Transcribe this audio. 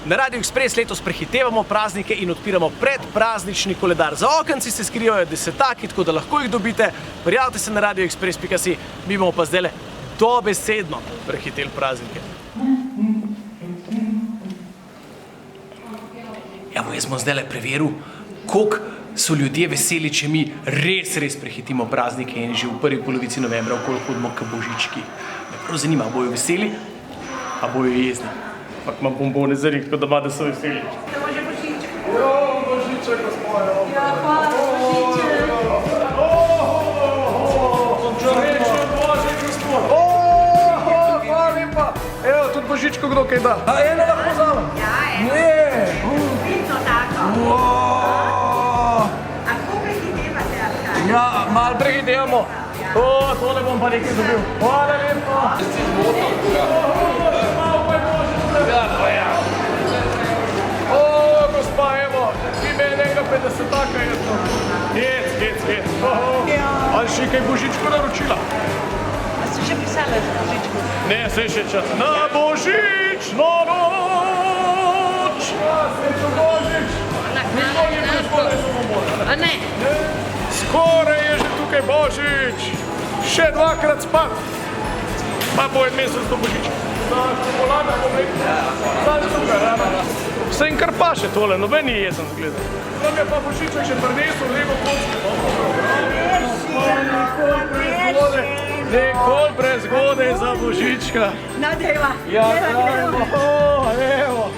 Na Radio Express letos prehitevamo praznike in odpiramo predpraznični koledar. Za okenci se skrivajo desetaki, tako da lahko jih dobite. Prijavite se na radioexpress.si, mi bomo pa zdajle dobesedno prehiteli praznike. Evo, jaz bom zdajle preveril, koliko so ljudje veseli, če mi res prehitimo praznike in že v prvi polovici novembra okoli hodimo k božički. Me prav zanima, bojo veseli, a bojo jezni. Ampak imam bombone za njih, tako doma, da so veseli. To može božiček. Jo, božiček, gospod. Ja, hvala, božiček. Čovečen božič, gospod. Hvala lepa. Evo, tudi božičko kdo kaj da. A eno lahko vzamem? Ja, eno. Ne. Vidno tako. A kako prehitevate, ali kaj? Ja, malo prehitevamo. Tole bom pa nekaj dobil. Hvala lepa. Gospa, evo, ti me enega 50-taka je to. Jec. Ali še kaj božičko naročila? A si že pisala za božičko? Ne, saj še čas. Na božično noč! Srečo božič! Nikoli ne prezgodaj za bombone. A ne? Skoraj je že tukaj božič. Še dvakrat spat. Pa bo en mesec do božiča. Za čokolada bom rekel. Zdaj tukaj, rada. Vse in kar paše tole, noben je jezen zgleda. Tam je pa božiček že prinesel levo kocko. Nikoli prezgodaj za božička. No, dejva. Ja, evo.